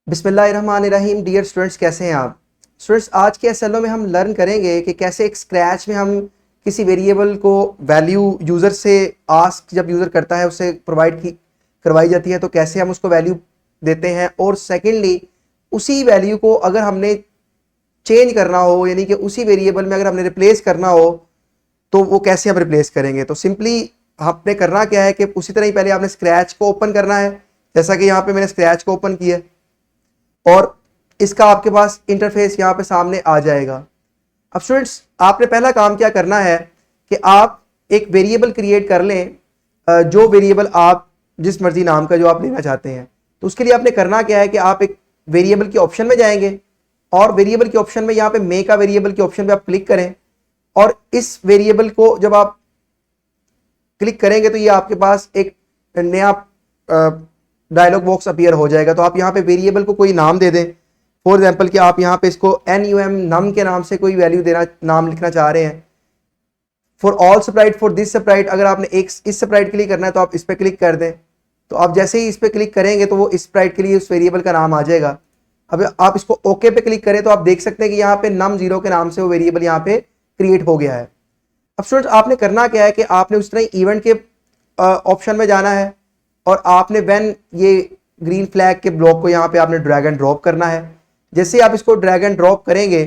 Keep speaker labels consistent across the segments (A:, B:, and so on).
A: बिस्मिल्लाहिर्रहमानिर्रहीम। Dear students, कैसे हैं आप स्टूडेंट्स? आज के एसएलओ में हम लर्न करेंगे कि कैसे एक स्क्रैच में हम किसी वेरिएबल को वैल्यू यूज़र से आस्क जब यूज़र करता है उससे प्रोवाइड की करवाई जाती है तो कैसे हम उसको वैल्यू देते हैं, और सेकेंडली उसी वैल्यू को अगर हमने चेंज करना हो यानी कि उसी वेरिएबल में अगर हमने रिप्लेस करना हो तो वो कैसे हम रिप्लेस करेंगे। तो सिंपली आपने करना क्या है कि उसी तरह ही पहले आपने स्क्रैच को ओपन करना है, जैसा कि यहाँ पे मैंने स्क्रैच को ओपन किया और इसका आपके पास इंटरफेस यहाँ पे सामने आ जाएगा। अब स्टूडेंट्स, आपने पहला काम क्या करना है कि आप एक वेरिएबल क्रिएट कर लें, जो वेरिएबल आप जिस मर्जी नाम का जो आप लेना चाहते हैं। तो उसके लिए आपने करना क्या है कि आप एक वेरिएबल के ऑप्शन में जाएंगे और वेरिएबल के ऑप्शन में यहाँ पे मेक अ वेरिएबल के ऑप्शन पे आप क्लिक करें और इस वेरिएबल को जब आप क्लिक करेंगे तो ये आपके पास एक नया डायलॉग बॉक्स अपीयर हो जाएगा। तो आप यहाँ पे वेरिएबल को कोई नाम दे दें, फॉर एग्जांपल कि आप यहाँ पे इसको num के नाम से कोई वैल्यू देना, नाम लिखना चाह रहे हैं। For all Sprite, for this Sprite, अगर आपने एक इस स्प्राइट के लिए करना है तो आप इस पर क्लिक कर दें। तो आप जैसे ही इस पर क्लिक करेंगे तो वो इस स्प्राइट के लिए उस वेरिएबल का नाम आ जाएगा। अब आप इसको ओके पे क्लिक करें तो आप देख सकते हैं कि यहाँ पे num0 के नाम से वो वेरिएबल यहाँ पे क्रिएट हो गया है। अब स्टूडेंट्स, आपने करना क्या है कि आपने उस तरह इवेंट के ऑप्शन में जाना है और आपने व्हेन ये ग्रीन फ्लैग के ब्लॉक को यहाँ पे आपने ड्रैग एंड ड्रॉप करना है। जैसे आप इसको ड्रैग एंड ड्रॉप करेंगे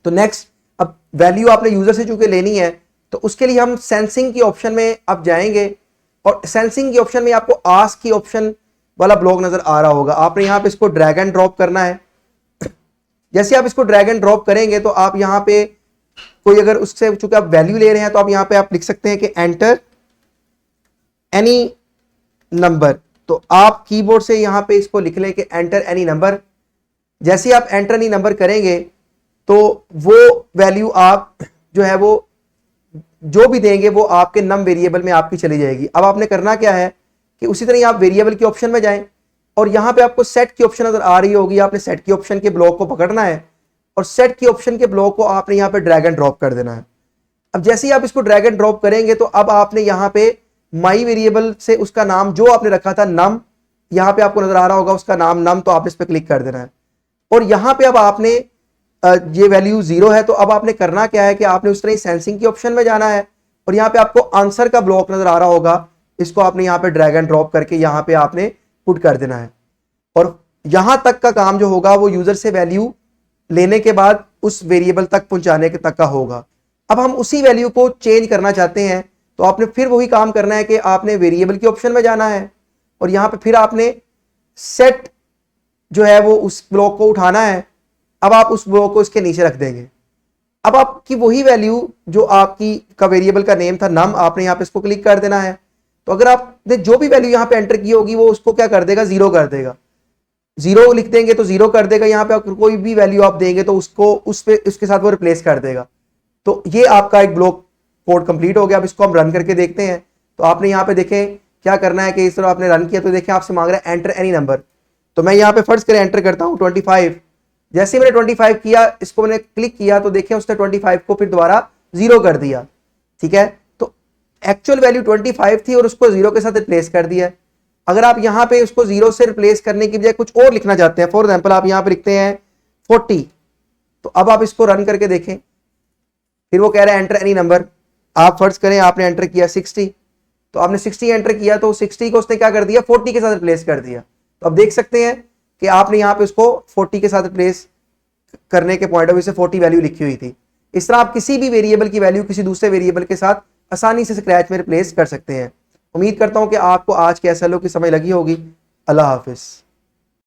A: तो नेक्स्ट अब वैल्यू आपने यूजर से चूंकि लेनी है तो उसके लिए हम सेंसिंग की ऑप्शन में अब जाएंगे और सेंसिंग की ऑप्शन में आपको आस्क की ऑप्शन वाला ब्लॉक नजर आ रहा होगा। आपने यहाँ पे इसको ड्रैग एंड ड्रॉप करना है। जैसे आप इसको ड्रैग एंड ड्रॉप करेंगे तो आप यहाँ पे कोई अगर उससे चूंकि आप वैल्यू ले रहे हैं तो आप यहाँ पे आप लिख सकते हैं कि एंटर एनी नंबर। तो आप कीबोर्ड से यहाँ पे इसको लिख लें कि एंटर एनी नंबर। जैसे ही आप एंटर एनी नंबर करेंगे तो वो वैल्यू आप जो है वो जो भी देंगे वो आपके नम वेरिएबल में आपकी चली जाएगी। अब आपने करना क्या है कि उसी तरह आप वेरिएबल के ऑप्शन में जाएं और यहाँ पे आपको सेट की ऑप्शन नजर आ रही होगी। आपने सेट की ऑप्शन के ब्लॉक को पकड़ना है और सेट की ऑप्शन के ब्लॉक को आपने यहाँ पे ड्रैग एंड ड्रॉप कर देना है। अब जैसे ही आप इसको ड्रैग एंड ड्रॉप करेंगे तो अब आपने यहाँ पे माई वेरिएबल से उसका नाम जो आपने रखा था नम, यहाँ पे आपको नजर आ रहा होगा उसका नाम नम, तो आपने इस पर क्लिक कर देना है और यहाँ पे अब आपने ये वैल्यू 0 है तो अब आपने करना क्या है कि आपने उस तरह सेंसिंग की ऑप्शन में जाना है और यहाँ पे आपको आंसर का ब्लॉक नजर आ रहा होगा, इसको आपने यहाँ पे ड्रैग एंड ड्रॉप करके यहाँ पे आपने पुट कर देना है और यहां तक का काम जो होगा वो यूजर से वैल्यू लेने के बाद उस वेरिएबल तक पहुंचाने के तक का होगा। अब हम उसी वैल्यू को चेंज करना चाहते हैं तो आपने फिर वही काम करना है कि आपने वेरिएबल के ऑप्शन में जाना है और यहां पे फिर आपने सेट जो है वो उस ब्लॉक को उठाना है। अब आप उस ब्लॉक को इसके नीचे रख देंगे। अब आपकी वही वैल्यू जो आपकी का वेरिएबल का नेम था नम, आपने यहाँ पे इसको क्लिक कर देना है। तो अगर आपने जो भी वैल्यू यहाँ पे एंटर की होगी वो उसको क्या कर देगा, 0 कर देगा। 0 लिख देंगे तो 0 कर देगा। यहाँ पे कोई भी वैल्यू आप देंगे तो उसको उसके साथ वो रिप्लेस कर देगा। तो ये आपका एक ब्लॉक कोड कंप्लीट हो गया। अब इसको हम रन करके देखते हैं। तो आपने यहाँ पे देखें क्या करना है कि इस तरह आपने रन किया तो देखें आपसे मांग रहा है एंटर एनी नंबर। तो मैं यहाँ पे फर्स्ट करें एंटर करता हूँ 25। जैसे मैंने 25 किया, इसको मैंने क्लिक किया तो देखें उसने 25 को फिर दोबारा 0 कर दिया। ठीक है, तो एक्चुअल वैल्यू 25 थी और उसको 0 के साथ रिप्लेस कर दिया। अगर आप यहाँ पे उसको 0 से रिप्लेस करने की बजाय कुछ और लिखना चाहते हैं, फॉर एग्जाम्पल आप यहाँ पे लिखते हैं 40, तो अब आप इसको रन करके देखें। फिर वो कह रहा है एंटर एनी नंबर। आप फर्ज करें आपने एंटर किया 60, तो आपने 60 एंटर किया तो 60 को उसने क्या कर दिया, 40 के साथ रिप्लेस कर दिया। तो अब देख सकते हैं कि आपने यहाँ पे उसको 40 के साथ रिप्लेस करने के पॉइंट ऑफ व्यू से 40 वैल्यू लिखी हुई थी। इस तरह आप किसी भी वेरिएबल की वैल्यू किसी दूसरे वेरिएबल के साथ आसानी से स्क्रैच में रिप्लेस कर सकते हैं। उम्मीद करता हूं कि आपको आज के एसएलओ की समझ लगी होगी। अल्लाह हाफिज।